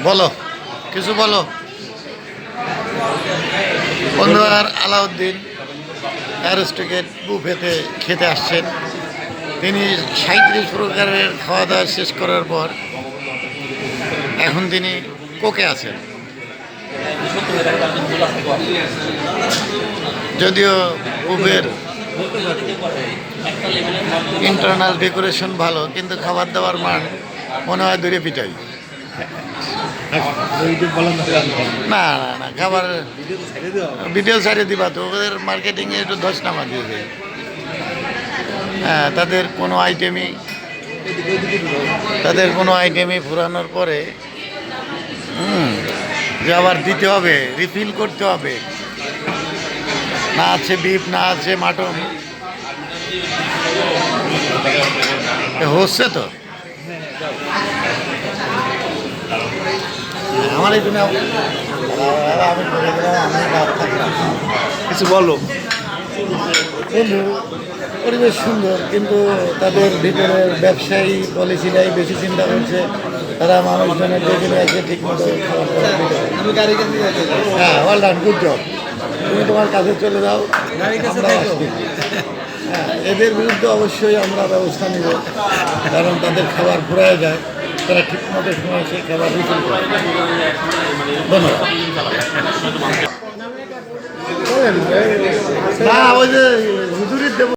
বলো, কিছু বলো। বন্ধুয়ার আলাউদ্দিন অ্যারিস্টোকেট বুফেতে খেতে আসছেন। তিনি 37 প্রকারের খাওয়া দাওয়া শেষ করার পর এখন তিনি কোকে আছেন। যদিও বুফের ইন্টারনাল ডেকোরেশন ভালো, কিন্তু খাবার দাবার মান মনে হয় দূরে পিটাই। না না না, খাবার ভিডিও ছাড়িয়ে দিবা তো, ওদের মার্কেটিংয়ে একটু ধস নামা দিয়েছে। হ্যাঁ, তাদের কোনো আইটেমই ফুরানোর পরে যে আবার দিতে হবে, রিফিল করতে হবে। না আছে বিফ, না আছে মাটন, হচ্ছে তো। আমার এই কিছু বলো। পরিবেশ সুন্দর, কিন্তু তাদের ভিতরের ব্যবসায়ী পলিসিটাই বেশি চিন্তা করছে। তারা মানুষজনের যেখানে আছে ঠিক মতো। হ্যাঁ, অল ডান, গুড জব। তুমি তোমার কাছে চলে যাও, আমরা আসছি। হ্যাঁ, এদের বিরুদ্ধে অবশ্যই আমরা ব্যবস্থা নিব, কারণ তাদের খাবার ফুরায় যায়। তারা ঠিক মতো সময় সেই খাবার রিফিল করে। ধন্যবাদ। না, ওই যে হুজুরির দেব।